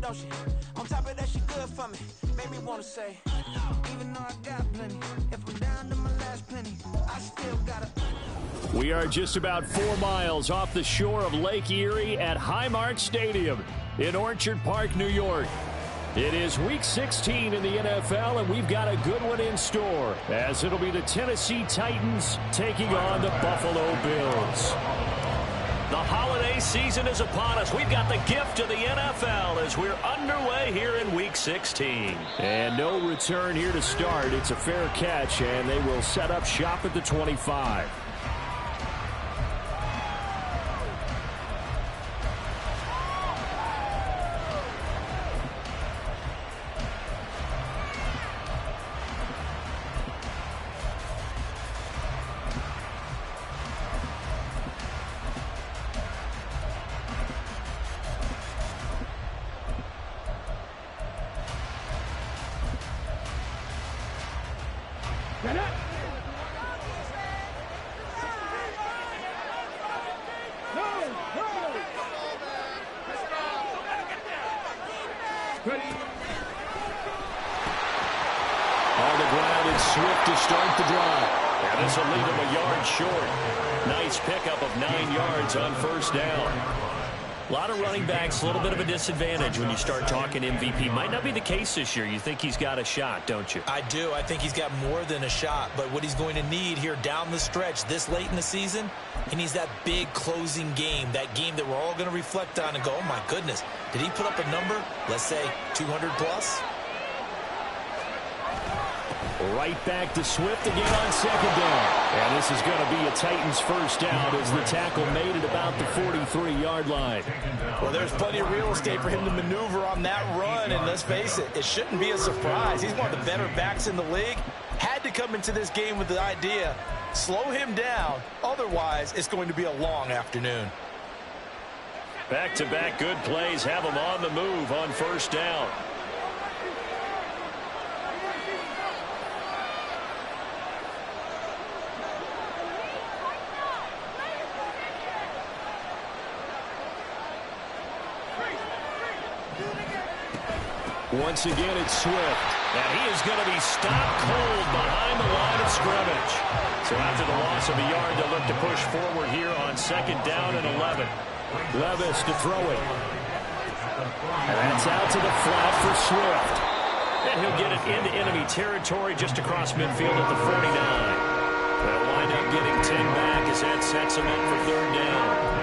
don't she? On top of that, she good for me. Made me wanna say, even though I got plenty, if I'm down to my last penny, I still gotta. We are just about 4 miles off the shore of Lake Erie at Highmark Stadium in Orchard Park, New York. It is Week 16 in the NFL, and we've got a good one in store, as it'll be the Tennessee Titans taking on the Buffalo Bills. The holiday season is upon us. We've got the gift of the NFL as we're underway here in Week 16. And no return here to start. It's a fair catch, and they will set up shop at the 25. On the ground, it's Swift to start the drive. And this will leave him a yard short. Nice pickup of 9 yards on first down. A lot of running backs, a little bit of a disadvantage when you start talking MVP. Might not be the case this year. You think he's got a shot, don't you? I do. I think he's got more than a shot. But what he's going to need here down the stretch this late in the season, he needs that big closing game, that game that we're all going to reflect on and go, oh, my goodness, did he put up a number, let's say, 200 plus? Right back to Swift again on second down. And this is going to be a Titans first down as the tackle made at about the 43-yard line. Well, there's plenty of real estate for him to maneuver on that run. And let's face it, it shouldn't be a surprise. He's one of the better backs in the league. Had to come into this game with the idea, slow him down. Otherwise, it's going to be a long afternoon. Back-to-back good plays have him on the move on first down. Once again, it's Swift. And he is going to be stopped cold behind the line of scrimmage. So after the loss of a yard, they'll look to push forward here on second down and 11. Levis to throw it. And that's out to the flat for Swift. And he'll get it into enemy territory just across midfield at the 49. They'll wind up getting 10 back as that sets him up for third down.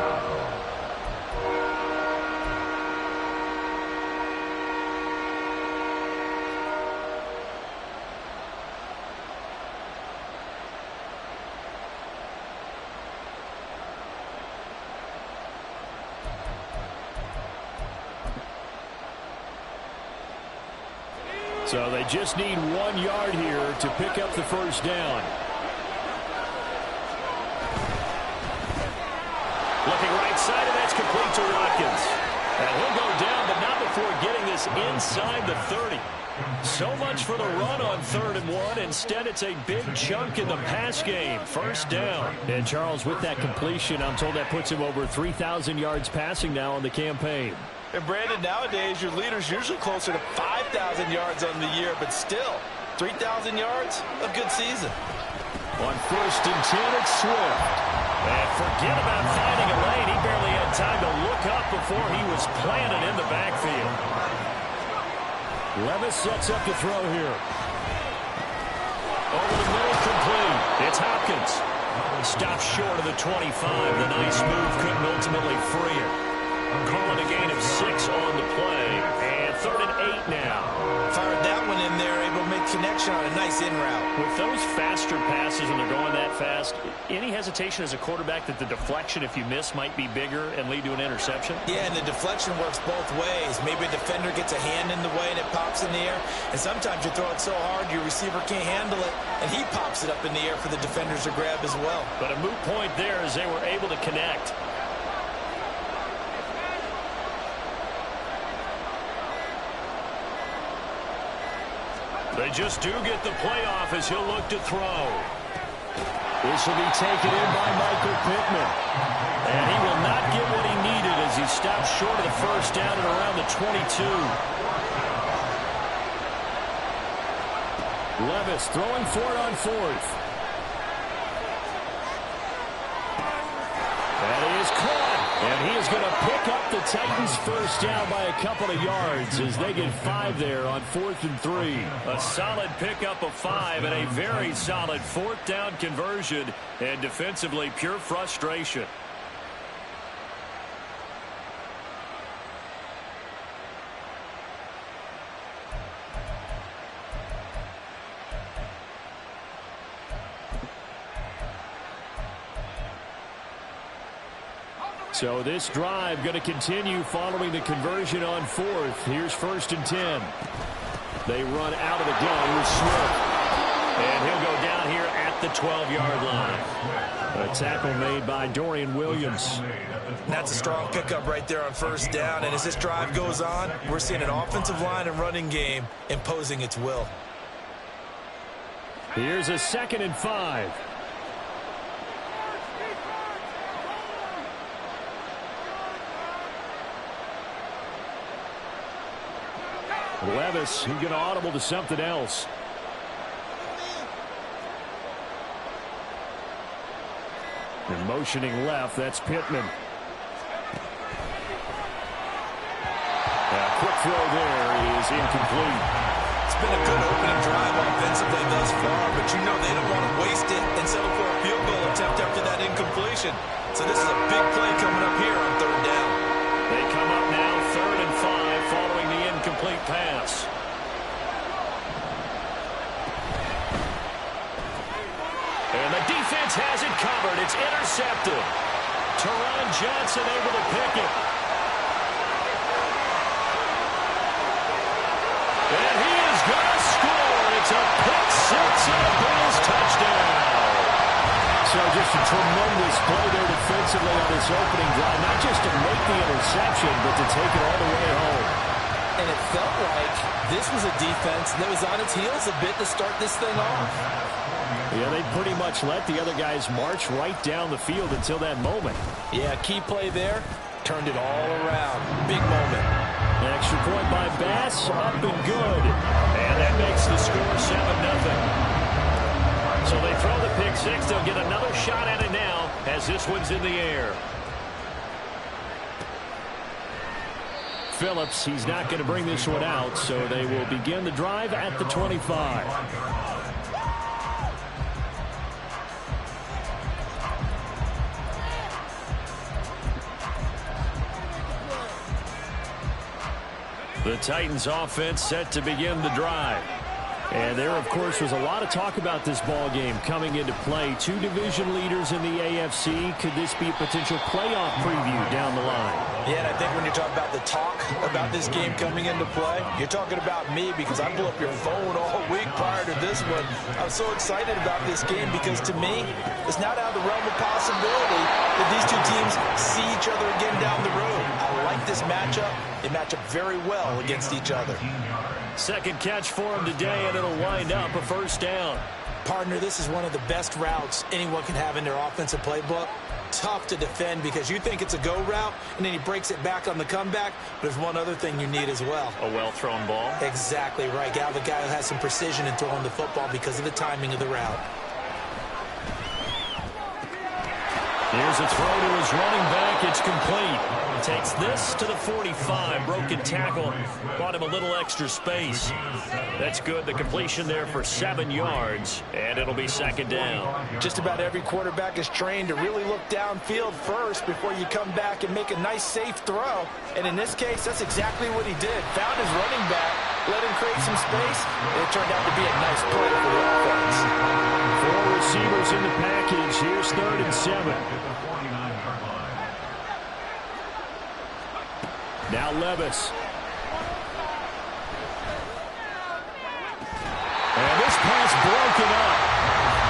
So they just need 1 yard here to pick up the first down. Looking right side, and that's complete to Watkins. And he'll go down, but not before getting this inside the 30. So much for the run on 3rd and 1. Instead, it's a big chunk in the pass game. First down. And Charles, with that completion, I'm told that puts him over 3,000 yards passing now on the campaign. And Brandon, nowadays your leader's usually closer to 5,000 yards on the year, but still, 3,000 yards, a good season. On 1st and 10, it's Swift. And forget about finding a lane. He barely had time to look up before he was planted in the backfield. Levis sets up to throw here. Over the middle, complete. It's Hopkins. Stops short of the 25. The nice move couldn't ultimately free it. Calling a gain of 6 on the play. And 3rd and 8 now. Fired that one in there, able to make connection on a nice in route. With those faster passes when they're going that fast, any hesitation as a quarterback that the deflection, if you miss, might be bigger and lead to an interception? Yeah, and the deflection works both ways. Maybe a defender gets a hand in the way and it pops in the air. And sometimes you throw it so hard your receiver can't handle it, and he pops it up in the air for the defenders to grab as well. But a moot point there as they were able to connect. They just do get the playoff as he'll look to throw. This will be taken in by Michael Pittman. And he will not get what he needed as he stopped short of the first down at around the 22. Levis throwing for it on fourth. That is caught. And he is going to pick up the Titans' first down by a couple of yards as they get 5 there on 4th and 3. A solid pickup of 5 and a very solid 4th down conversion. And defensively, pure frustration. So this drive going to continue following the conversion on 4th. Here's 1st and 10. They run out of the gun with Swift. And he'll go down here at the 12-yard line. A tackle made by Dorian Williams. That's a strong pickup right there on 1st down. And as this drive goes on, we're seeing an offensive line and running game imposing its will. Here's a 2nd and 5. Levis, he's going to audible to something else. And motioning left, that's Pittman. A quick throw there is incomplete. It's been a good opening drive offensively thus far, but you know they don't want to waste it and settle for a field goal attempt after that incompletion. So this is a big play coming up here on 3rd down. They come up now 3rd and 5 following the incomplete pass. And the defense has it covered. It's intercepted. Teron Johnson able to pick it. And he is going to score. It's a pick six and a Bills touchdown. So just a tremendous play there defensively on this opening drive. Not just to make the interception, but to take it all the way home. And it felt like this was a defense that was on its heels a bit to start this thing off. Yeah, they pretty much let the other guys march right down the field until that moment. Yeah, key play there. Turned it all around. Big moment. An extra point by Bass. Up and good. And that makes the score 7-0. So they throw the pick six. They'll get another shot at it now as this one's in the air. Phillips, he's not going to bring this one out, so they will begin the drive at the 25. The Titans offense set to begin the drive. And there, of course, was a lot of talk about this ball game coming into play. 2 division leaders in the AFC. Could this be a potential playoff preview down the line? Yeah, and I think when you're talking about the talk about this game coming into play, you're talking about me because I blew up your phone all week prior to this one. I'm so excited about this game because to me, it's not out of the realm of possibility that these two teams see each other again down the road. I like this matchup. They match up very well against each other. Second catch for him today, and it'll wind up a first down. Partner, this is one of the best routes anyone can have in their offensive playbook. Tough to defend because you think it's a go route, and then he breaks it back on the comeback. But there's one other thing you need as well. A well-thrown ball? Exactly right. Got the guy who has some precision in throwing the football because of the timing of the route. Here's a throw to his running back. It's complete. Takes this to the 45. Broken tackle. Bought him a little extra space. That's good. The completion there for 7 yards. And it'll be second down. Just about every quarterback is trained to really look downfield first before you come back and make a nice, safe throw. And in this case, that's exactly what he did. Found his running back, let him create some space, and it turned out to be a nice play for the offense. 4 receivers in the package. Here's 3rd and 7. Now Levis. And this pass broken up.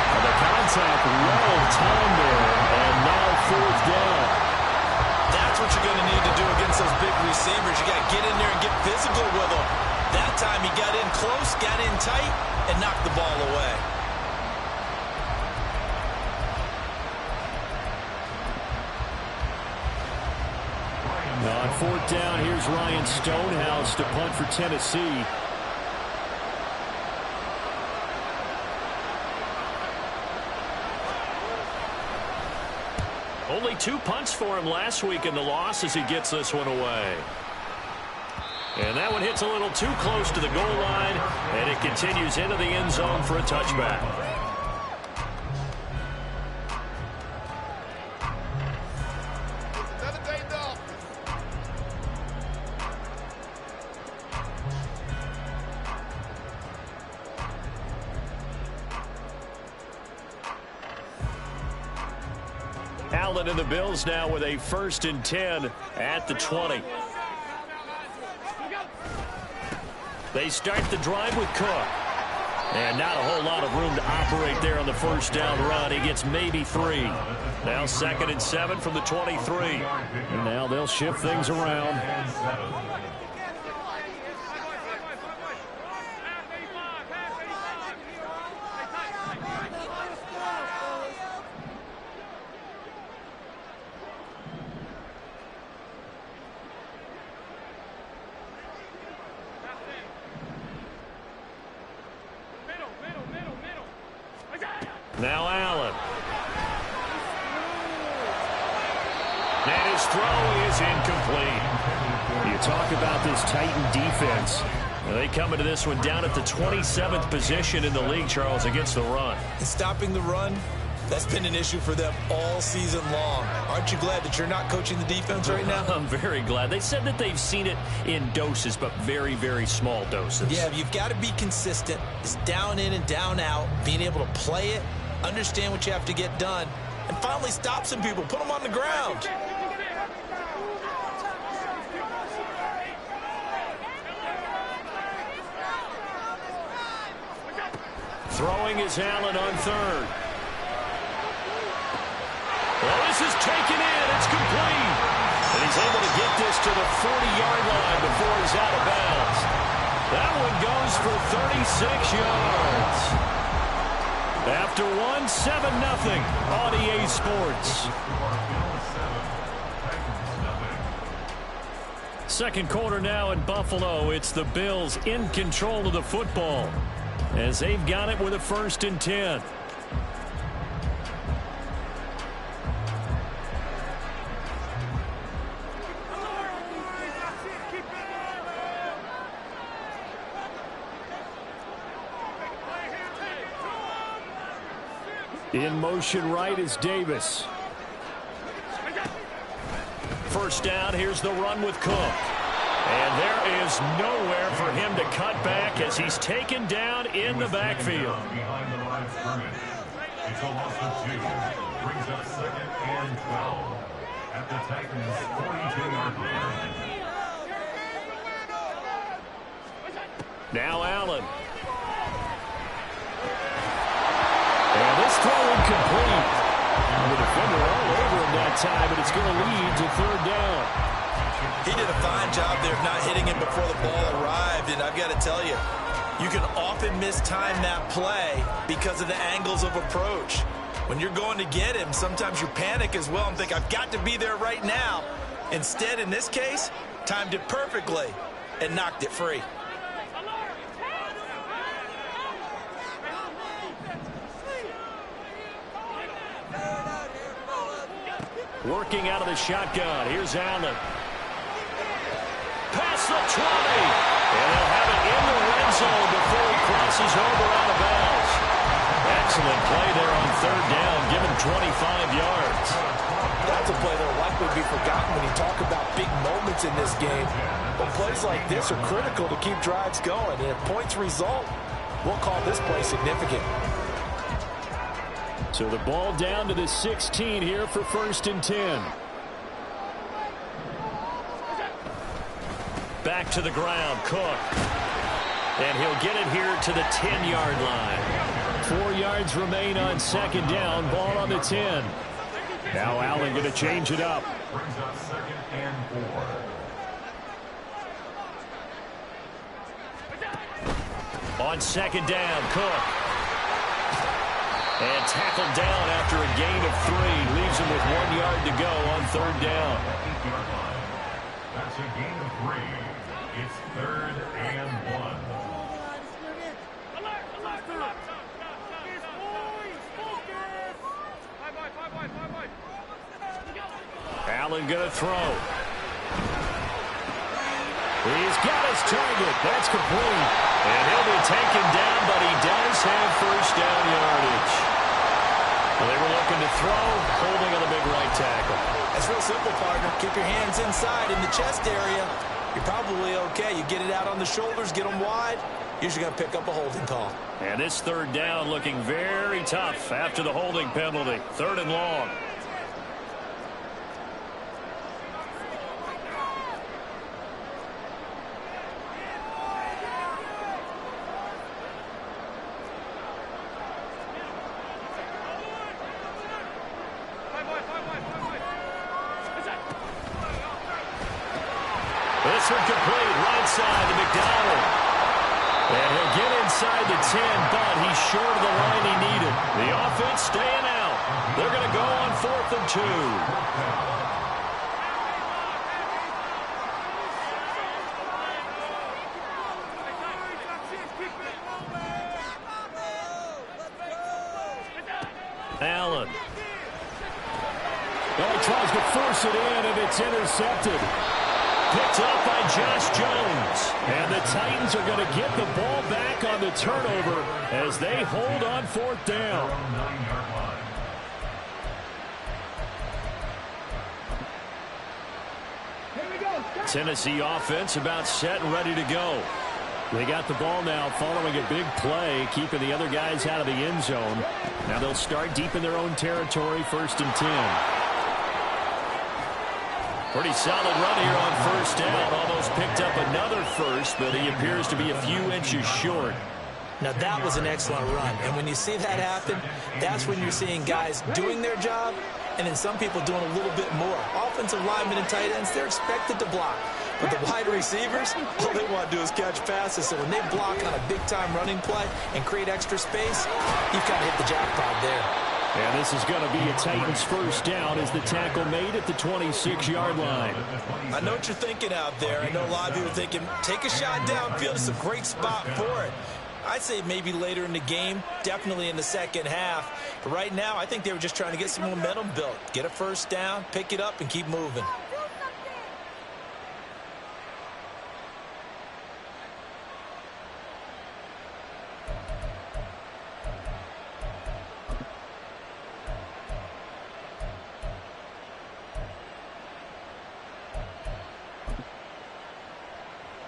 And the contact well timed there. And now 4th down. That's what you're going to need to do against those big receivers. You got to get in there and get physical with them. That time he got in close, got in tight, and knocked the ball away. On fourth down, here's Ryan Stonehouse to punt for Tennessee. Only 2 punts for him last week in the loss as he gets this one away. And that one hits a little too close to the goal line, and it continues into the end zone for a touchback. Allen and the Bills now with a 1st and 10 at the 20. They start the drive with Cook. And not a whole lot of room to operate there on the first down run. He gets maybe 3. Now 2nd and 7 from the 23. And now they'll shift things around. Now Allen. And his throw is incomplete. You talk about this Titan defense. They come into this one down at the 27th position in the league, Charles, against the run. And stopping the run, that's been an issue for them all season long. Aren't you glad that you're not coaching the defense right now? I'm very glad. They said that they've seen it in doses, but very, very small doses. Yeah, you've got to be consistent. It's down in and down out, being able to play it, understand what you have to get done, and finally stop some people, put them on the ground. Throwing is Allen on 3rd. Well, this is taken in. It's complete. And he's able to get this to the 40-yard line before he's out of bounds. That one goes for 36 yards. After 7-0 on EA Sports. Second quarter now in Buffalo. It's the Bills in control of the football as they've got it with a 1st and 10. In motion right is Davis. First down, here's the run with Cook. And there is nowhere for him to cut back as he's taken down in the backfield. Behind the line of scrimmage. It's a loss of 2. Brings up 2nd and 12 at the Titans' 42-yard line. Now Allen. And this throw incomplete. The defender all over him that time, but it's going to lead to 3rd down. He did a fine job there of not hitting him before the ball arrived, and I've got to tell you, you can often mistime that play because of the angles of approach. When you're going to get him, sometimes you panic as well and think, I've got to be there right now. Instead, in this case, timed it perfectly and knocked it free. Working out of the shotgun. Here's Allen. Past the 20. And they'll have it in the red zone before he crosses over out of bounds. Excellent play there on 3rd down. Give him 25 yards. That's a play that will likely be forgotten when you talk about big moments in this game. But plays like this are critical to keep drives going. And if points result, we'll call this play significant. So the ball down to the 16 here for 1st and 10. Back to the ground, Cook. And he'll get it here to the 10-yard line. 4 yards remain on 2nd down. Ball on the 10. Now Allen going to change it up. Brings up 2nd and 4. On 2nd down, Cook. And tackled down after a gain of 3. Leaves him with 1 yard to go on 3rd down. That's a gain of 3. It's 3rd and 1. Allen going to throw. He's got his target. That's complete. And he'll be taken down, but he does have first down yardage. Well, they were looking to throw, holding on the big right tackle. That's real simple, partner. Keep your hands inside in the chest area. You're probably okay. You get it out on the shoulders, get them wide. Usually going to pick up a holding call. And this 3rd down looking very tough after the holding penalty. 3rd and long. This one complete, right side to McDonald. And he'll get inside the 10, but he's short of the line he needed. The offense staying out. They're going to go on 4th and 2. Allen. Well, he tries to force it in, and it's intercepted. Picked up by Josh Jones. And the Titans are going to get the ball back on the turnover as they hold on 4th down. Tennessee offense about set and ready to go. They got the ball now following a big play, keeping the other guys out of the end zone. Now they'll start deep in their own territory, 1st and 10. Pretty solid run here on 1st down. Almost picked up another first, but he appears to be a few inches short. Now, that was an excellent run. And when you see that happen, that's when you're seeing guys doing their job and then some people doing a little bit more. Offensive linemen and tight ends, they're expected to block. But the wide receivers, all they want to do is catch passes. So when they block on a big-time running play and create extra space, you've kind of hit the jackpot there. And this is going to be a Titans 1st down as the tackle made at the 26-yard line. I know what you're thinking out there. I know a lot of you are thinking, take a shot downfield. It's a great spot for it. I'd say maybe later in the game, definitely in the second half. But right now, I think they were just trying to get some momentum built. Get a 1st down, pick it up, and keep moving.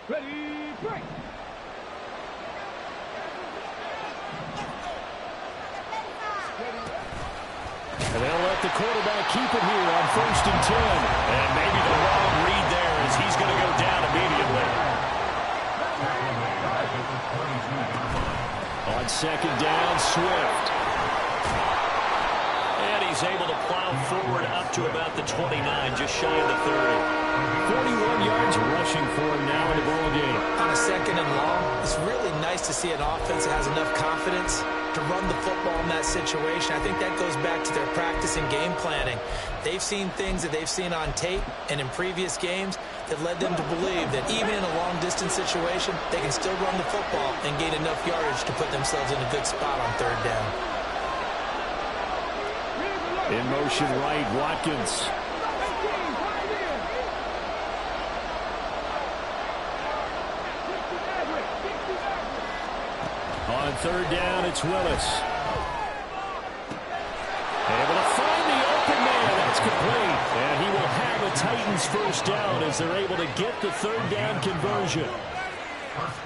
Ready, break. And they'll let the quarterback keep it here on 1st and 10. And maybe the wrong read there as he's going to go down immediately. On 2nd down, Swift. And he's able to plow forward up to about the 29, just shy of the 30. 41 yards rushing for him now in the ball game. On a 2nd and long, it's really nice to see an offense that has enough confidence to run the football in that situation. I think that goes back to their practice and game planning. They've seen things that they've seen on tape and in previous games that led them to believe that even in a long-distance situation, they can still run the football and gain enough yardage to put themselves in a good spot on 3rd down. In motion right, Watkins. On 3rd down, it's Willis. Able to find the open man. That's complete. And he will have a Titans 1st down as they're able to get the 3rd down conversion.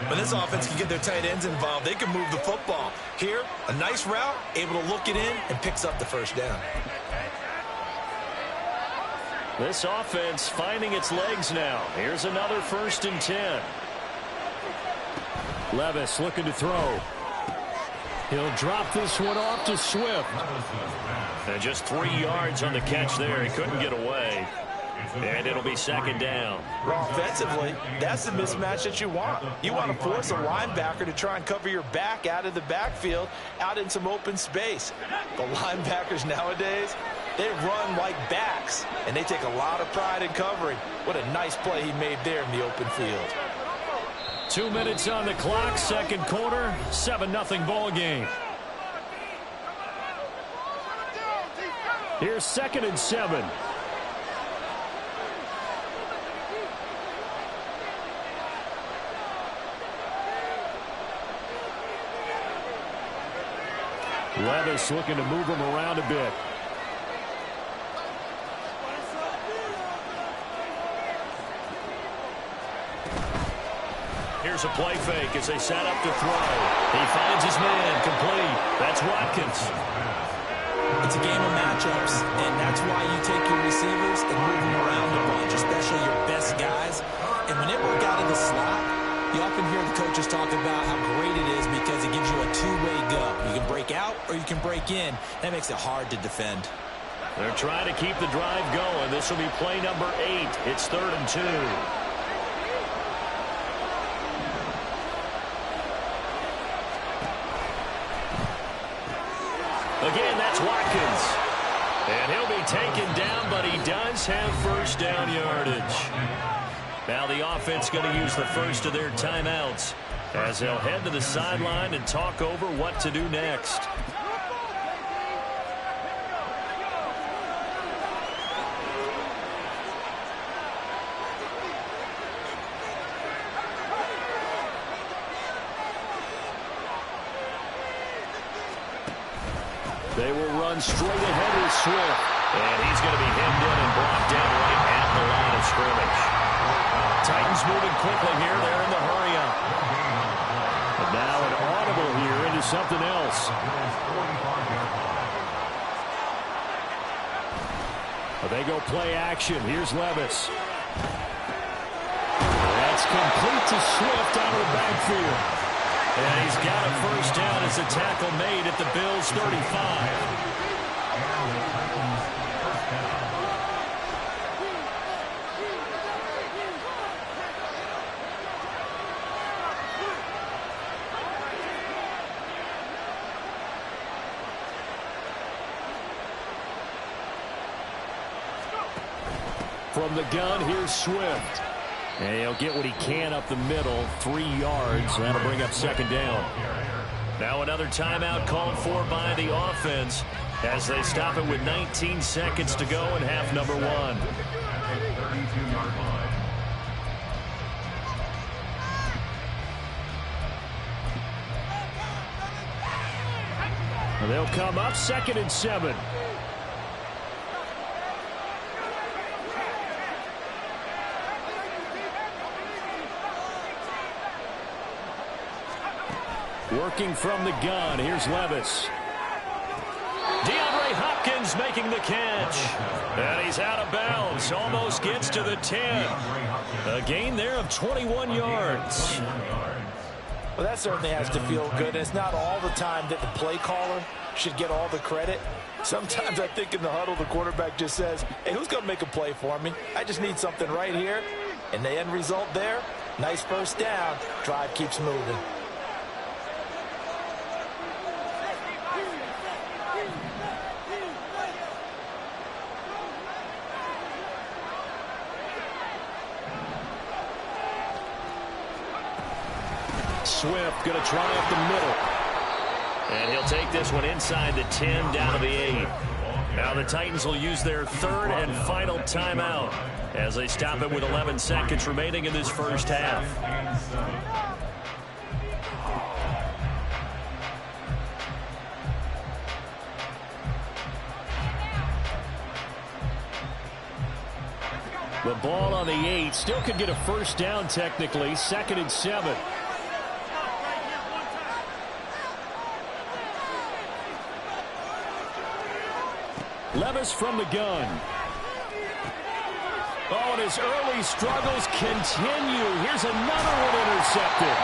When this offense can get their tight ends involved, they can move the football. Here, a nice route, able to look it in, and picks up the 1st down. This offense finding its legs now. Here's another 1st and 10. Levis looking to throw. He'll drop this one off to Swift. And just 3 yards on the catch there. He couldn't get away. And it'll be 2nd down. Well, offensively, that's the mismatch that you want. You want to force a linebacker to try and cover your back out of the backfield, out in some open space. But linebackers nowadays, They run like backs, and they take a lot of pride in covering. What a nice play he made there in the open field. 2 minutes on the clock, second quarter, 7-0 ball game. Here's 2nd and 7. Levis looking to move him around a bit. Here's a play fake as they set up to throw. He finds his man, complete. That's Watkins. It's a game of matchups, and that's why you take your receivers and move them around a bunch, especially your best guys. And when it works out of the slot, you often hear the coaches talk about how great it is because it gives you a two-way go. You can break out or you can break in. That makes it hard to defend. They're trying to keep the drive going. This will be play number 8. It's 3rd and 2. Again, that's Watkins. And he'll be taken down, but he does have first down yardage. Now the offense going to use the first of their timeouts as they'll head to the sideline and talk over what to do next. They will run straight ahead with Swift. And he's going to be hemmed in and brought down right at the line of scrimmage. Titans moving quickly here. They're in the hurry-up. And now an audible here into something else. But they go play action. Here's Levis. That's complete to Swift out of the backfield. And he's got a first down as the tackle made at the Bills' 35. From the gun, here's Swift. And he'll get what he can up the middle, 3 yards. That'll bring up second down. Now another timeout called for by the offense as they stop it with 19 seconds to go in half number 1. And they'll come up 2nd and 7. Working from the gun. Here's Levis. DeAndre Hopkins making the catch. And he's out of bounds. Almost gets to the 10. A gain there of 21 yards. Well, that certainly has to feel good. And it's not all the time that the play caller should get all the credit. Sometimes I think in the huddle, the quarterback just says, hey, who's going to make a play for me? I just need something right here. And the end result there, nice first down. Drive keeps moving. Swift going to try up the middle. And he'll take this one inside the 10 down to the 8. Now the Titans will use their 3rd and final timeout as they stop it with 11 seconds remaining in this first half. The ball on the 8. Still could get a first down technically. 2nd and 7. Levis from the gun. Oh, and his early struggles continue. Here's another one intercepted.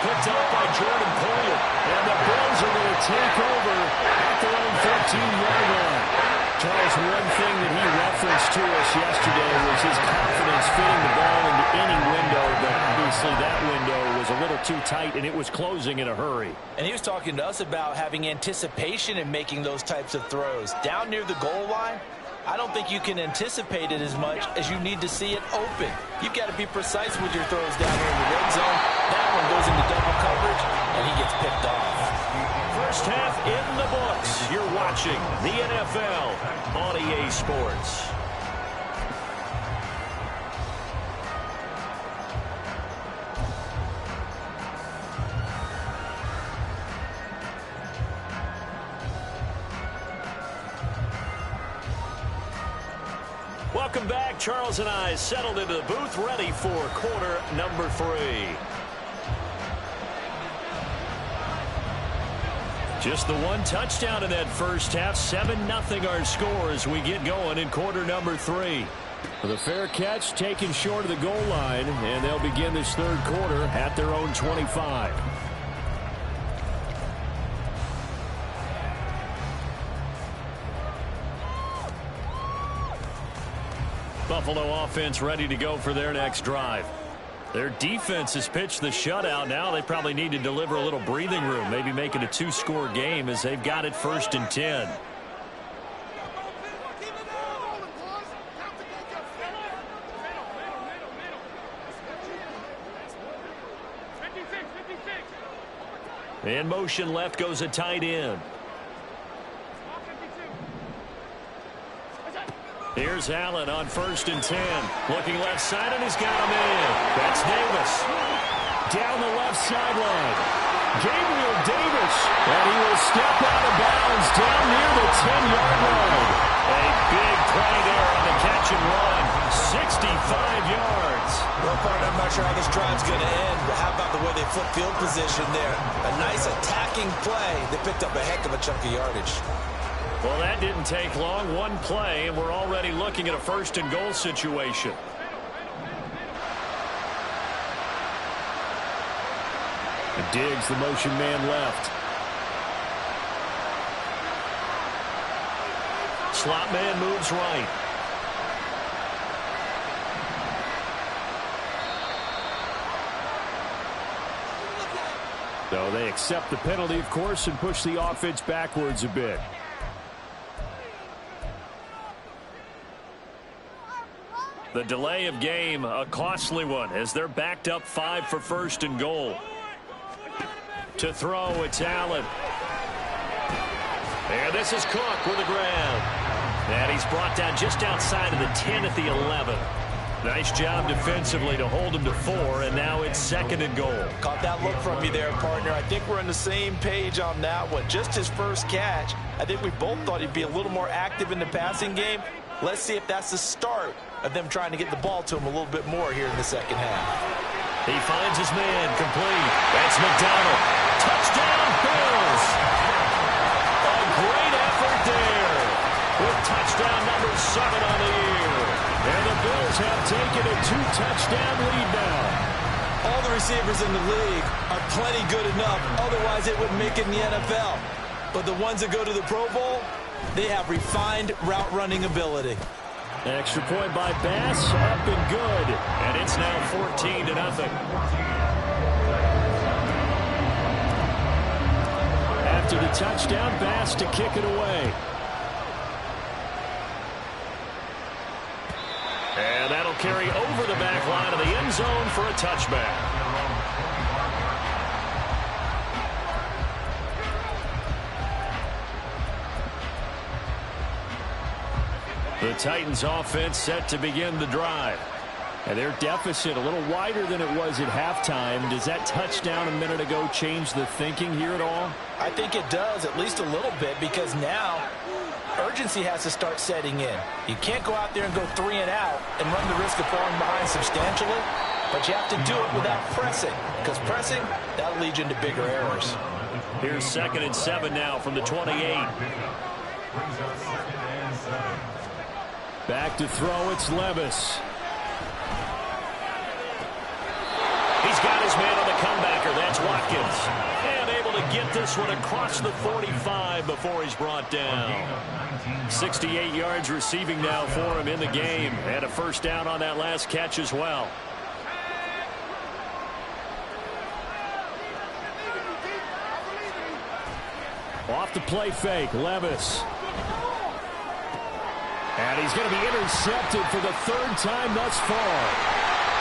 Picked up by Jordan Poyer. And the Bills are going to take over at their own 13-yard line. Charles, one thing that he referenced to us yesterday was his confidence fitting the ball into any window, but obviously that window was a little too tight, and it was closing in a hurry. And he was talking to us about having anticipation in making those types of throws. Down near the goal line, I don't think you can anticipate it as much as you need to see it open. You've got to be precise with your throws down here in the red zone. That one goes into double coverage, and he gets picked off. First half in the books. You're watching the NFL on EA Sports. Welcome back. Charles and I settled into the booth, ready for quarter number 3. Just the one touchdown in that first half. 7-0 our score as we get going in quarter number 3. The fair catch taken short of the goal line, and they'll begin this third quarter at their own 25. Buffalo offense ready to go for their next drive. Their defense has pitched the shutout. Now they probably need to deliver a little breathing room, maybe make it a 2-score game as they've got it 1st and 10. In motion left goes a tight end. Here's Allen on 1st and 10. Looking left side, and he's got him in. That's Davis. Down the left sideline. Gabriel Davis. And he will step out of bounds down near the 10-yard line. A big play there on the catch and run. 65 yards. Well, partner, I'm not sure how this drive's going to end, but how about the way they flip field position there? A nice attacking play. They picked up a heck of a chunk of yardage. Well, that didn't take long. One play, and we're already looking at a 1st and goal situation. Diggs, the motion man left. Slot man moves right. So they accept the penalty, of course, and push the offense backwards a bit. The delay of game, a costly one, as they're backed up 5 for 1st and goal. To throw, it's Allen. And this is Cook with the grab. And he's brought down just outside of the 10 at the 11. Nice job defensively to hold him to 4, and now it's 2nd and goal. Caught that look from you there, partner. I think we're on the same page on that one. Just his first catch. I think we both thought he'd be a little more active in the passing game. Let's see if that's the start of them trying to get the ball to him a little bit more here in the second half. He finds his man complete. That's McDonald. Touchdown, Bills. A great effort there with touchdown number 7 on the year. And the Bills have taken a 2-touchdown lead now. All the receivers in the league are plenty good enough. Otherwise, it wouldn't make it in the NFL. But the ones that go to the Pro Bowl, they have refined route running ability. Extra point by Bass, up and good. And it's now 14-0. After the touchdown, Bass to kick it away. And that'll carry over the back line of the end zone for a touchback. The Titans offense set to begin the drive. And their deficit a little wider than it was at halftime. Does that touchdown a minute ago change the thinking here at all? I think it does, at least a little bit, because now urgency has to start setting in. You can't go out there and go 3 and out and run the risk of falling behind substantially, but you have to do it without pressing, because pressing, that'll lead you into bigger errors. Here's 2nd and 7 now from the 28. Back to throw, it's Levis. He's got his man on the comebacker. That's Watkins. And able to get this one across the 45 before he's brought down. 68 yards receiving now for him in the game. And a first down on that last catch as well. Off the play fake, Levis. And he's going to be intercepted for the third time thus far.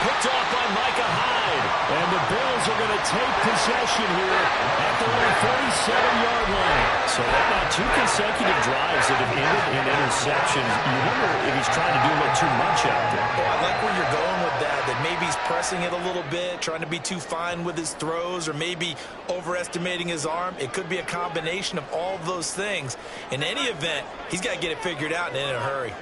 Picked off by Micah Hyde. And the Bills are going to take possession here at their own 47-yard line. So about 2 consecutive drives that have ended in interceptions. You wonder if he's trying to do a little too much out there. Well, I like where you're going with that maybe he's pressing it a little bit, trying to be too fine with his throws, or maybe overestimating his arm. It could be a combination of all of those things. In any event, he's got to get it figured out and in a hurry.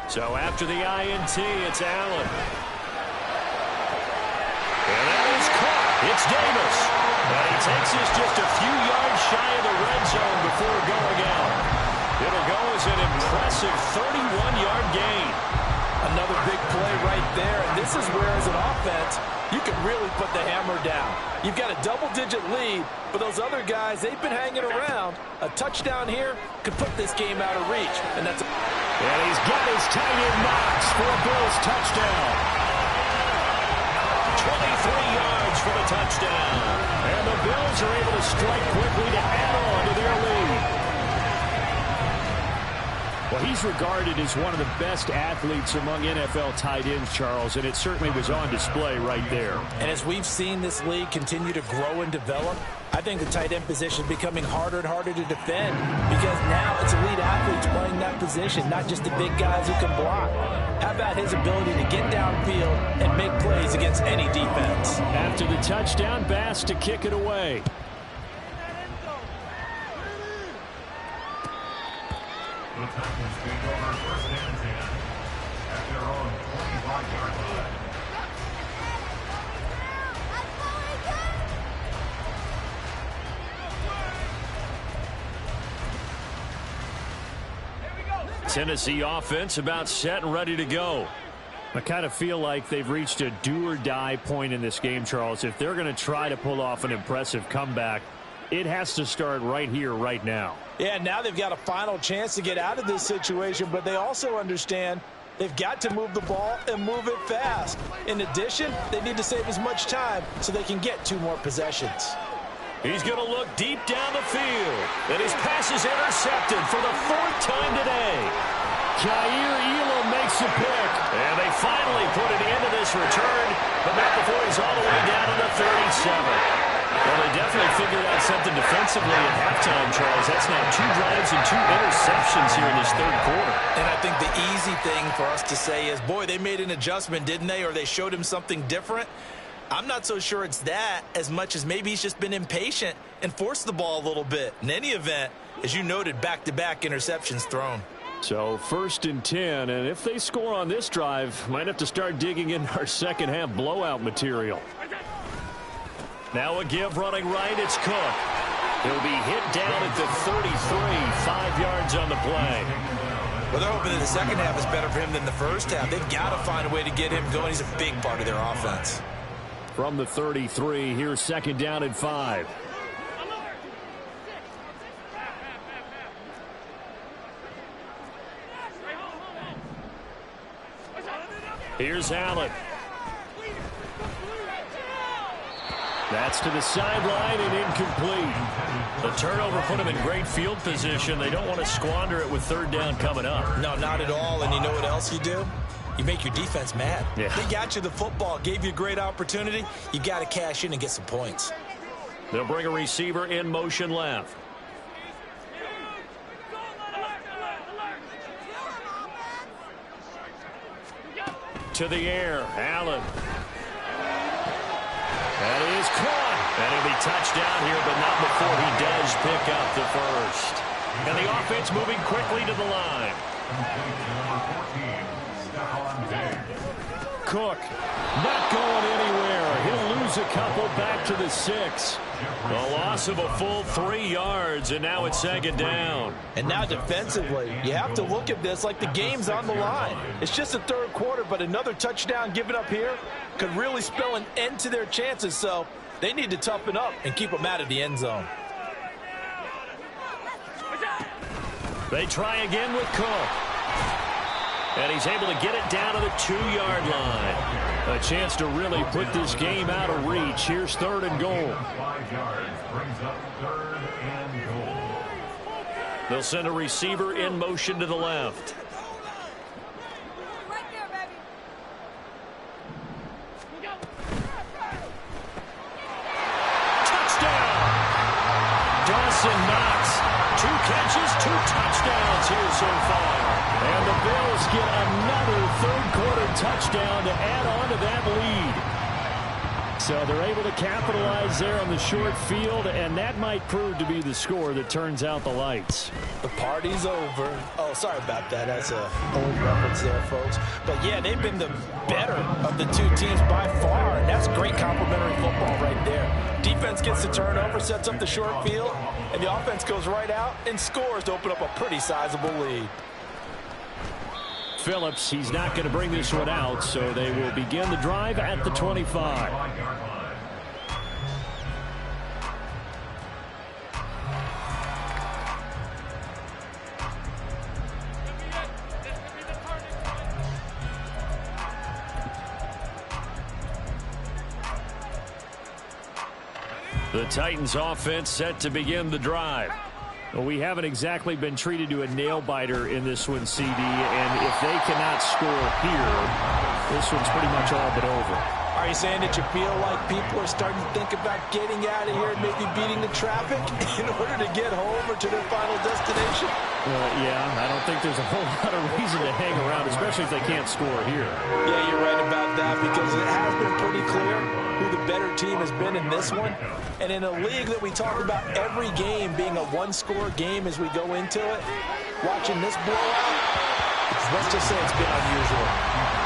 So after the INT, it's Allen. And that is caught. It's Davis. And he takes us just a few yards shy of the red zone before going out. It'll go as an impressive 31-yard gain. Another big play right there. And this is where, as an offense, you can really put the hammer down. You've got a double-digit lead, but those other guys, they've been hanging around. A touchdown here could put this game out of reach. And that's and he's got his tight end Knox for a Bills touchdown. 23 yards for the touchdown. And the Bills are able to strike quickly to add on to their lead. Well, he's regarded as one of the best athletes among NFL tight ends, Charles, and it certainly was on display right there. And as we've seen this league continue to grow and develop, I think the tight end position is becoming harder and harder to defend because now it's elite athletes playing that position, not just the big guys who can block. How about his ability to get downfield and make plays against any defense? After the touchdown, Bass to kick it away. The Titans take over first and 10 at their own 25-yard line. Tennessee offense about set and ready to go. I kind of feel like they've reached a do-or-die point in this game, Charles. If they're going to try to pull off an impressive comeback, it has to start right here, right now. Yeah, now they've got a final chance to get out of this situation, but they also understand they've got to move the ball and move it fast. In addition, they need to save as much time so they can get 2 more possessions. He's going to look deep down the field. And his pass is intercepted for the 4th time today. Jair Elam makes a pick. And they finally put an end to this return, but not before he's all the way down to the 37. Well, they definitely figured out something defensively at halftime, Charles. That's now 2 drives and 2 interceptions here in this 3rd quarter. And I think the easy thing for us to say is, boy, they made an adjustment, didn't they? Or they showed him something different. I'm not so sure it's that as much as maybe he's just been impatient and forced the ball a little bit. In any event, as you noted, back-to-back interceptions thrown. So 1st and 10, and if they score on this drive, might have to start digging in our second-half blowout material. Now a give running right, it's Cook. He'll be hit down at the 33, 5 yards on the play. Well, they're hoping that the second half is better for him than the first half. They've got to find a way to get him going. He's a big part of their offense. From the 33, here's 2nd down and 5. Here's Allen. That's to the sideline and incomplete. The turnover put him in great field position. They don't want to squander it with 3rd down coming up. No, not at all. And you know what else you do? You make your defense mad. Yeah. They got you the football, gave you a great opportunity. You got to cash in and get some points. They'll bring a receiver in motion left. To the air, Allen. That is caught. And it'll be touchdown here, but not before he does pick up the first. And the offense moving quickly to the line. Cook not going anywhere. He'll lose a couple back to the 6. The loss of a full 3 yards, and now it's 2nd down. And now defensively, you have to look at this like the game's on the line. It's just the 3rd quarter, but another touchdown given up here could really spell an end to their chances, so they need to toughen up and keep them out of the end zone. They try again with Cook. And he's able to get it down to the 2-yard line. A chance to really put this game out of reach. Here's 3rd and goal. 5 yards brings up 3rd and goal. They'll send a receiver in motion to the left. Knox, 2 catches, 2 touchdowns here so far. And the Bills get another 3rd-quarter touchdown to add on to that lead. So they're able to capitalize there on the short field, and that might prove to be the score that turns out the lights. The party's over. Oh, sorry about that. That's an old reference there, folks. But, yeah, they've been the better of the 2 teams by far, and that's great complimentary football right there. Defense gets the turnover, sets up the short field, and the offense goes right out and scores to open up a pretty sizable lead. Phillips, he's not going to bring this one out, so they will begin the drive at the 25. The Titans offense set to begin the drive. Well, we haven't exactly been treated to a nail-biter in this one, CD, and if they cannot score here, this one's pretty much all but over. Are you saying that you feel like people are starting to think about getting out of here and maybe beating the traffic in order to get home or to their final destination? Yeah, I don't think there's a whole lot of reason to hang around, especially if they can't score here. Yeah, you're right about that, because it has been pretty clear who the better team has been in this one. And in a league that we talk about every game being a one-score game as we go into it, watching this blowout, let's just say it's been unusual.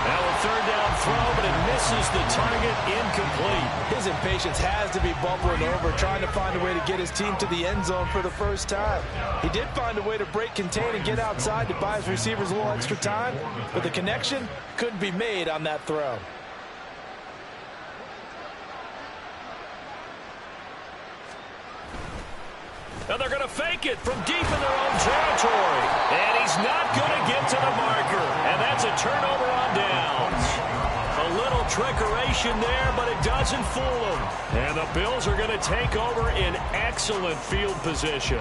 Now a 3rd down throw, but it misses the target, incomplete. His impatience has to be bubbling over, trying to find a way to get his team to the end zone for the first time. He did find a way to break contain and get outside to buy his receivers a little extra time, but the connection couldn't be made on that throw. Now they're going to fake it from deep in their own territory. And he's not going to get to the marker. And that's a turnover on downs. A little trickeration there, but it doesn't fool them. And the Bills are going to take over in excellent field position.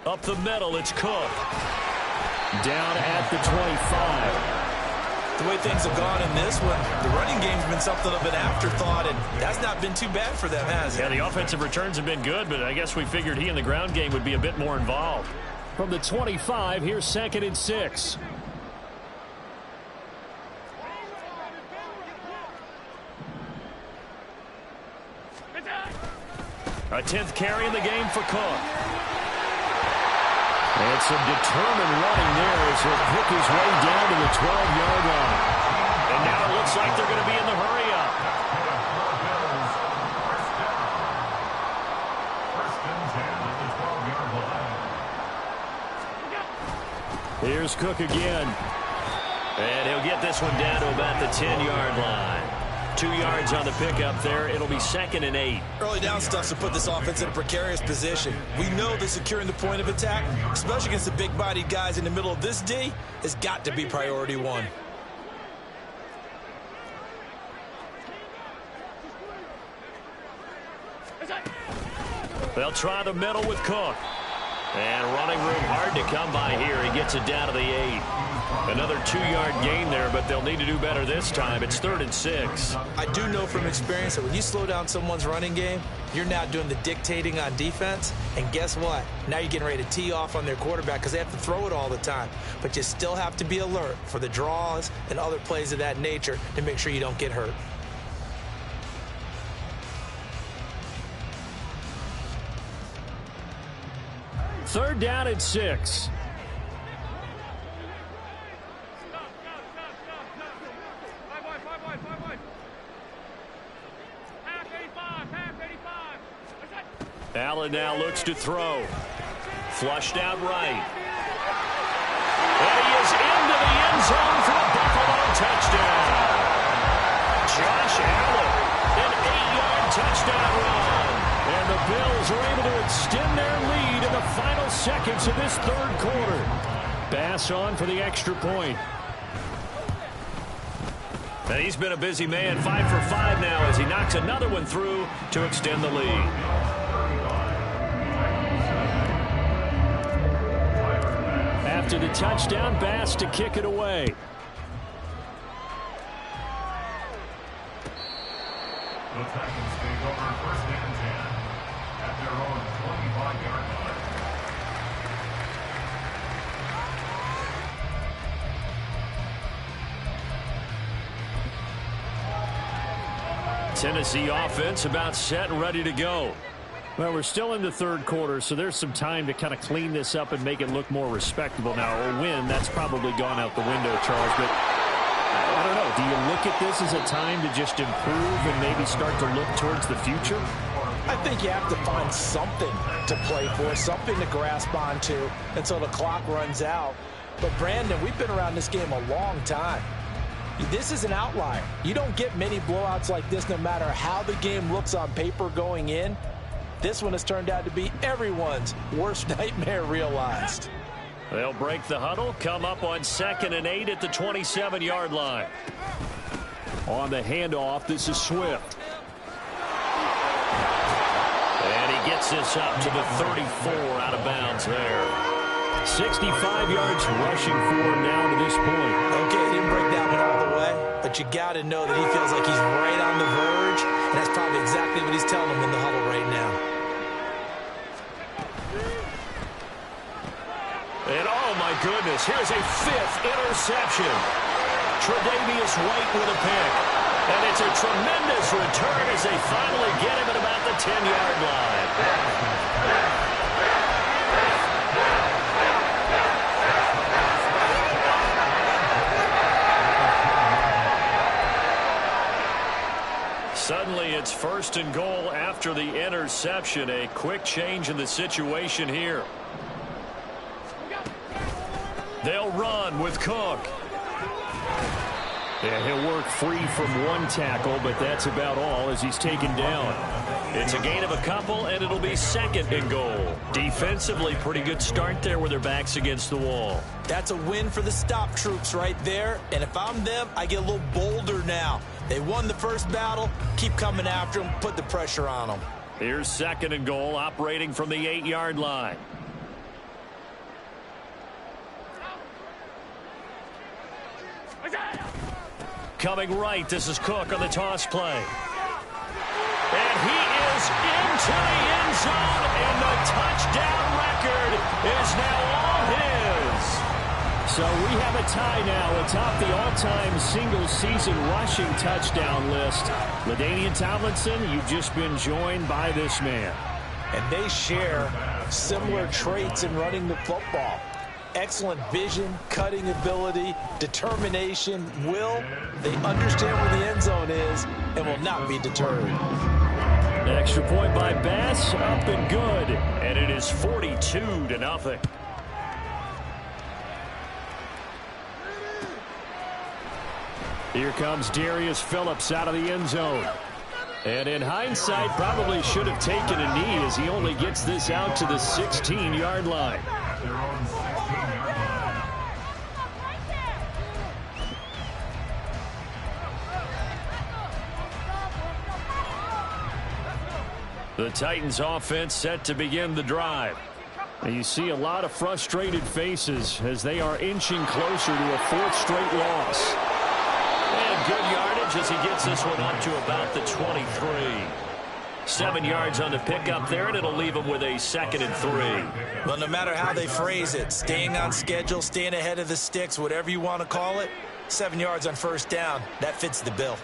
Up the middle, it's Cook. Down at the 25. The way things have gone in this one, the running game's been something of an afterthought, and that's not been too bad for them, has it? Yeah, the offensive returns have been good, but I guess we figured he in the ground game would be a bit more involved. From the 25, here's 2nd and 6. A 10th carry in the game for Cook. And some determined running there as he'll pick his way down to the 12-yard line. And now it looks like they're going to be in the hurry-up. Here's Cook again. And he'll get this one down to about the 10-yard line. 2 yards on the pickup there. It'll be 2nd and 8. Early down stuff to put this offense in a precarious position. We know that securing the point of attack, especially against the big-bodied guys in the middle of this D, has got to be priority 1. They'll try the middle with Cook. And running room hard to come by here. He gets it down to the 8. Another 2-yard gain there, but they'll need to do better this time. It's 3rd and 6. I do know from experience that when you slow down someone's running game, you're now doing the dictating on defense. And guess what? Now you're getting ready to tee off on their quarterback because they have to throw it all the time. But you still have to be alert for the draws and other plays of that nature to make sure you don't get hurt. Third down and 6. Allen now looks to throw. Flushed out right. And he is into the end zone for a Buffalo touchdown. seconds of this third quarter. Bass on for the extra point. And he's been a busy man, 5 for 5 now as he knocks another one through to extend the lead. After the touchdown, Bass to kick it away. The Titans take over first and 10 at their own 25-yard line. Tennessee offense about set and ready to go. Well, we're still in the third quarter, so there's some time to kind of clean this up and make it look more respectable now. A win, that's probably gone out the window, Charles, but I don't know. Do you look at this as a time to just improve and maybe start to look towards the future? I think you have to find something to play for, something to grasp onto until the clock runs out. But, Brandon, we've been around this game a long time. This is an outlier. You don't get many blowouts like this no matter how the game looks on paper going in. This one has turned out to be everyone's worst nightmare realized. They'll break the huddle, come up on 2nd and 8 at the 27-yard line. On the handoff, this is Swift. And he gets this up to the 34 out of bounds there. 65 yards rushing for him now to this point. Okay, didn't break that one all the way, but you got to know that he feels like he's right on the verge, and that's probably exactly what he's telling him in the huddle right now. And oh my goodness, here's a 5th interception. Tre'Davious White with a pick. And it's a tremendous return as they finally get him at about the 10-yard line. Suddenly it's 1st and goal after the interception. A quick change in the situation here. They'll run with Cook. Yeah, he'll work free from one tackle, but that's about all as he's taken down. It's a gain of a couple, and it'll be 2nd and goal. Defensively, pretty good start there with their backs against the wall. That's a win for the stop troops right there, and if I'm them, I get a little bolder now. They won the first battle, keep coming after them, put the pressure on them. Here's 2nd and goal, operating from the 8-yard line. Coming right, this is Cook on the toss play. And he is into the end zone, and the touchdown record is now all his. So we have a tie now atop the all-time single-season rushing touchdown list. LaDainian Tomlinson, you've just been joined by this man. And they share similar traits in running the football. Excellent vision, cutting ability, determination, will. They understand where the end zone is and will not be deterred. Extra point by Bass, up and good. And it is 42-0. Here comes Darius Phillips out of the end zone. And in hindsight, probably should have taken a knee as he only gets this out to the 16-yard line. The Titans offense set to begin the drive. And you see a lot of frustrated faces as they are inching closer to a 4th straight loss. And good yardage as he gets this one up to about the 23. 7 yards on the pickup there, and it'll leave him with a 2nd and 3. Well, no matter how they phrase it, staying on schedule, staying ahead of the sticks, whatever you want to call it, 7 yards on 1st down, that fits the bill.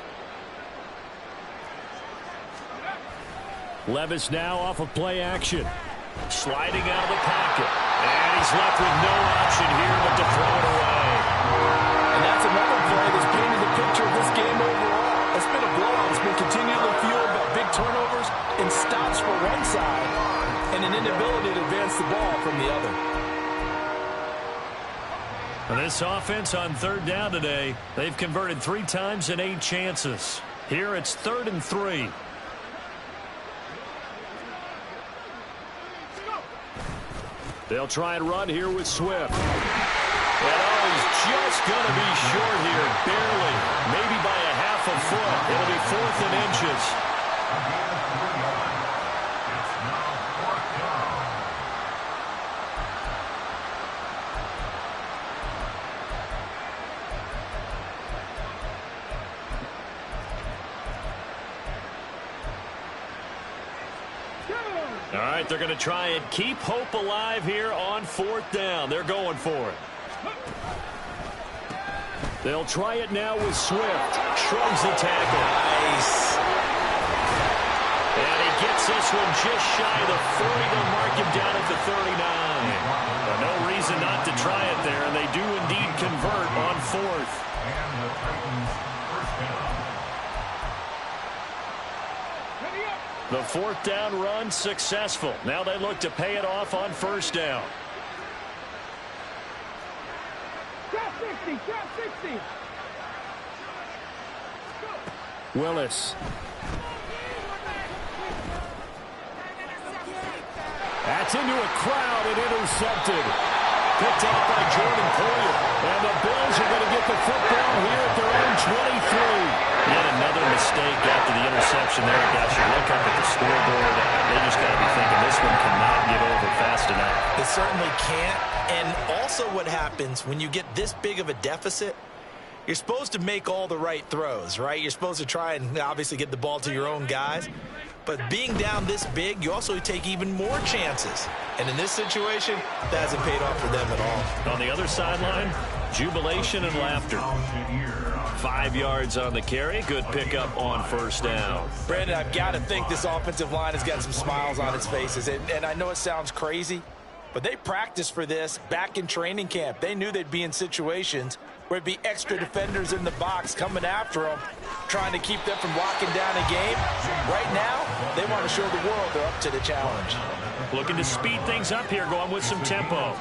Levis now off of play action. Sliding out of the pocket. And he's left with no option here but to throw it away. And that's another play that's painted the picture of this game overall. It's been a blowout. It's been continually fueled by big turnovers and stops for one side and an inability to advance the ball from the other. This offense on 3rd down today, they've converted 3 times in 8 chances. Here it's 3rd and 3. They'll try and run here with Swift. And he's just going to be short here, barely, maybe by a half a foot. It'll be 4th and inches. All right, they're going to try and keep hope alive here on 4th down. They're going for it. They'll try it now with Swift. Shrugs the tackle. Nice. And he gets this one just shy of the 40. They'll mark him down at the 39. No reason not to try it there, and they do indeed convert on 4th. And the Titans first down. The 4th down run successful. Now they look to pay it off on 1st down. Drop 60, drop 60. Willis. That's into a crowd and intercepted. Picked out by Jordan Poyer. And the Bills are going to get the football here at their own 23. Yet another mistake after the interception there. Guys, you look up at the scoreboard. They just got to be thinking this one cannot get over fast enough. It certainly can't. And also what happens when you get this big of a deficit, you're supposed to make all the right throws, right? You're supposed to try and obviously get the ball to your own guys. But being down this big, you also take even more chances. And in this situation, that hasn't paid off for them at all. On the other sideline, jubilation and laughter. 5 yards on the carry. Good pickup on 1st down. Brandon, I've got to think this offensive line has got some smiles on its faces. And I know it sounds crazy, but they practiced for this back in training camp. They knew they'd be in situations where it'd be extra defenders in the box coming after them, trying to keep them from locking down a game. Right now, they want to show the world they're up to the challenge. Looking to speed things up here, going with some tempo.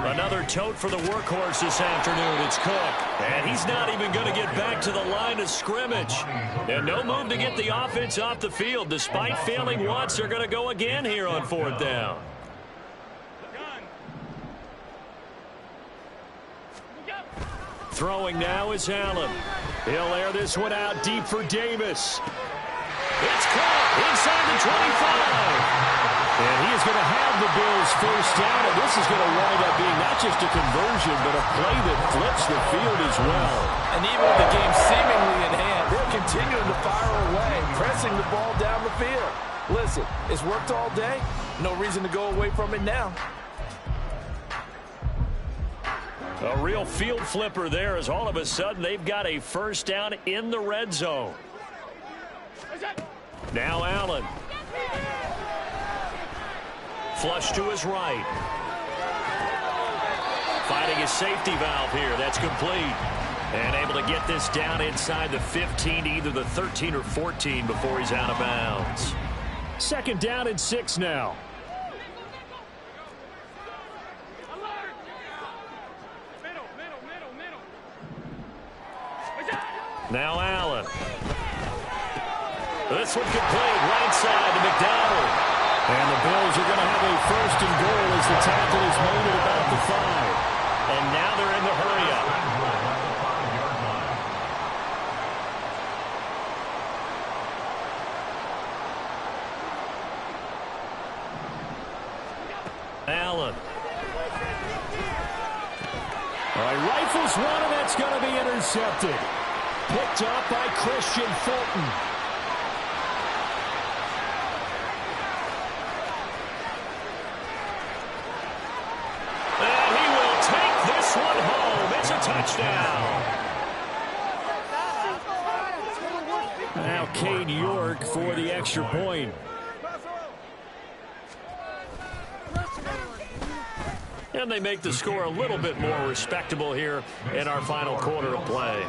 Another tote for the workhorse this afternoon. It's Cook. And he's not even going to get back to the line of scrimmage. And no move to get the offense off the field. Despite failing once, they're going to go again here on 4th down. Throwing now is Allen. He'll air this one out deep for Davis. It's caught inside the 25. And he is going to have the Bills 1st down, and this is going to wind up being not just a conversion, but a play that flips the field as well. And even with the game seemingly in hand, they're continuing to fire away, pressing the ball down the field. Listen, it's worked all day. No reason to go away from it now. A real field flipper there as all of a sudden they've got a 1st down in the red zone. Now Allen. Flush to his right. Finding his safety valve here. That's complete. And able to get this down inside the 15, either the 13 or 14 before he's out of bounds. 2nd down and 6 now. Now Allen. This one complete. Right side to McDonald. And the Bills are going to have a 1st and goal as the tackle is made at about the 5. And now they're in the hurry-up. Allen. All right, rifles one, and that's going to be intercepted. Picked up by Christian Fulton. And he will take this one home. It's a touchdown. Now Cade York for the extra point. And they make the score a little bit more respectable here in our final quarter of play.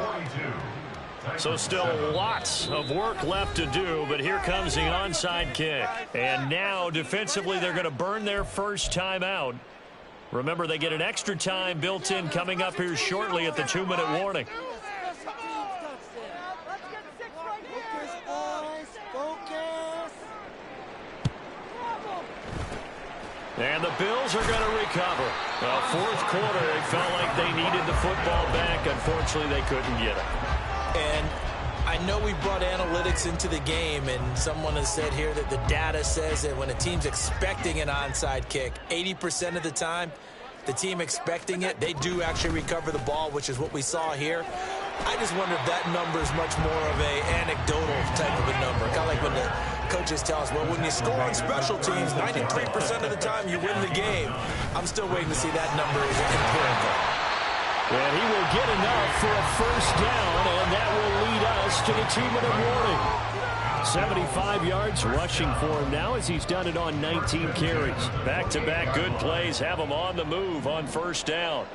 So still lots of work left to do, but here comes the onside kick. And now defensively they're going to burn their first time out. Remember, they get an extra time built in coming up here shortly at the 2-minute warning. And the Bills are going to recover. Well, fourth quarter, they felt like they needed the football back. Unfortunately, they couldn't get it. And I know we brought analytics into the game, and someone has said here that the data says that when a team's expecting an onside kick, 80% of the time, the team expecting it, they do actually recover the ball, which is what we saw here. I just wonder if that number is much more of a anecdotal type of a number. Kind of like when the coaches tell us, well, when you score on special teams, 93% of the time you win the game. I'm still waiting to see that number is empirical. And he will get enough for a first down, and that will lead us to the 2-minute warning. 75 yards rushing for him now as he's done it on 19 carries. Back-to-back good plays have him on the move on first down.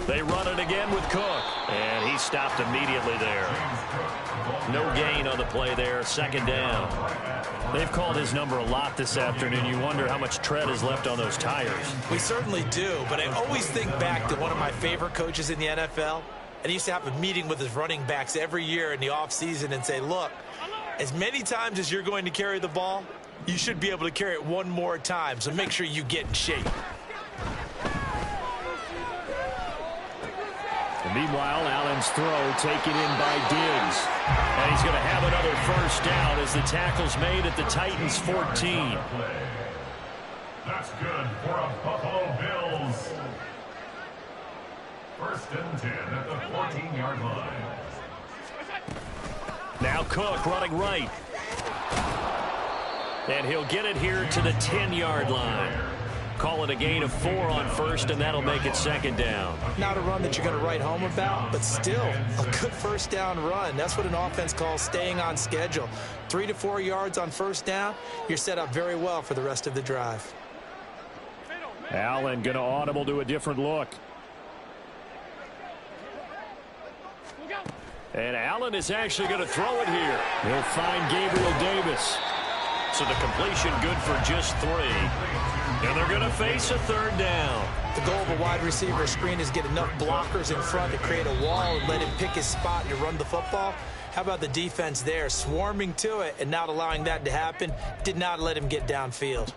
They run it again with Cook, and he stopped immediately there. No gain on the play there, second down. They've called his number a lot this afternoon. You wonder how much tread is left on those tires. We certainly do, but I always think back to one of my favorite coaches in the NFL, and he used to have a meeting with his running backs every year in the offseason and say, look, as many times as you're going to carry the ball, you should be able to carry it one more time, so make sure you get in shape. Meanwhile, Allen's throw taken in by Diggs. And he's going to have another first down as the tackle's made at the Titans' 14. That's good for a Buffalo Bills. First and 10 at the 14-yard line. Now Cook running right. And he'll get it here to the 10-yard line. Call it a gain of 4 on first, and that'll make it second down. Not a run that you're going to write home about, but still a good first down run. That's what an offense calls staying on schedule. 3 to 4 yards on first down, you're set up very well for the rest of the drive. Allen going to audible to a different look. And Allen is actually going to throw it here. He'll find Gabriel Davis. So the completion good for just 3. And they're going to face a third down. The goal of a wide receiver screen is get enough blockers in front to create a wall and let him pick his spot and run the football. How about the defense there, swarming to it and not allowing that to happen? Did not let him get downfield.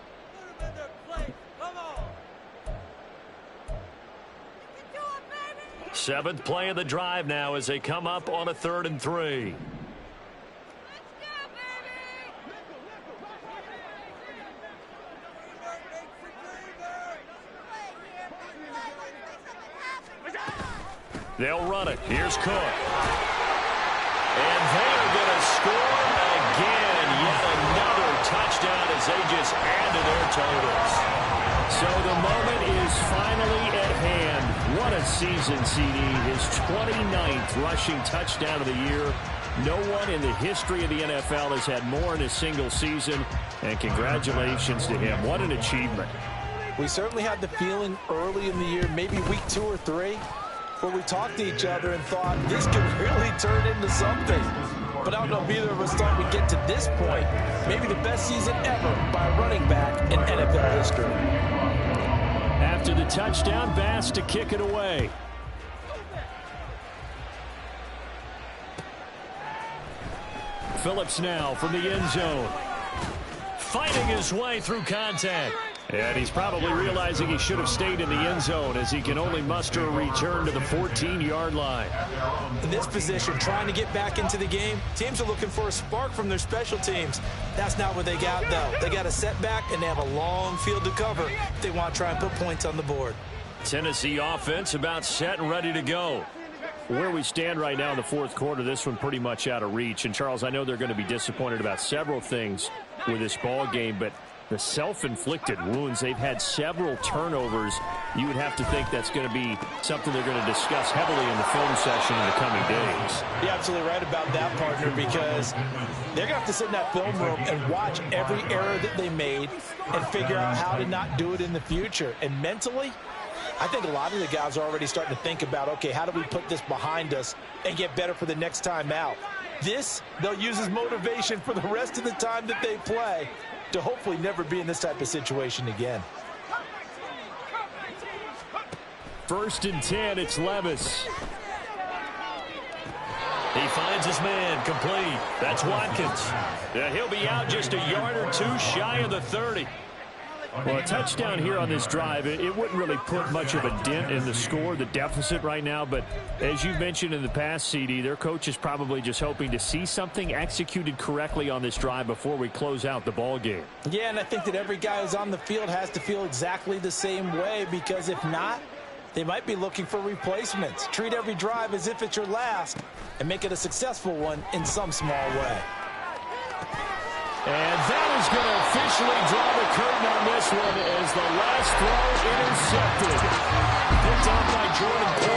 Seventh play of the drive now as they come up on a 3rd and 3. They'll run it. Here's Cook. And they're going to score again. Yet another touchdown as they just add to their totals. So the moment is finally at hand. What a season, CD. His 29th rushing touchdown of the year. No one in the history of the NFL has had more in a single season. And congratulations to him. What an achievement. We certainly had the feeling early in the year, maybe week 2 or 3, where we talked to each other and thought this could really turn into something. But I don't know if either of us thought we'd get to this point. Maybe the best season ever by a running back in NFL history. After the touchdown, Bass to kick it away. Phillips now from the end zone. Fighting his way through contact. And he's probably realizing he should have stayed in the end zone as he can only muster a return to the 14-yard line. In this position, trying to get back into the game, teams are looking for a spark from their special teams. That's not what they got, though. They got a setback, and they have a long field to cover if they want to try and put points on the board. Tennessee offense about set and ready to go. Where we stand right now in the fourth quarter, this one pretty much out of reach. And, Charles, I know they're going to be disappointed about several things with this ball game, but the self-inflicted wounds, they've had several turnovers. You would have to think that's going to be something they're going to discuss heavily in the film session in the coming days. You're absolutely right about that, partner, because they're going to have to sit in that film room and watch every error that they made and figure out how to not do it in the future. And mentally, I think a lot of the guys are already starting to think about, okay, how do we put this behind us and get better for the next time out? This, they'll use as motivation for the rest of the time that they play to hopefully never be in this type of situation again. 1st and 10, it's Levis. He finds his man, complete. That's Watkins. Yeah, he'll be out just a yard or two shy of the 30. Well, a touchdown here on this drive, it wouldn't really put much of a dent in the score, the deficit right now. But as you've mentioned in the past, CD, their coach is probably just hoping to see something executed correctly on this drive before we close out the ball game. Yeah, and I think that every guy who's on the field has to feel exactly the same way, because if not, they might be looking for replacements. Treat every drive as if it's your last and make it a successful one in some small way. And that is going to officially draw the curtain on this one as the last throw intercepted. Picked off by Jordan Poyer.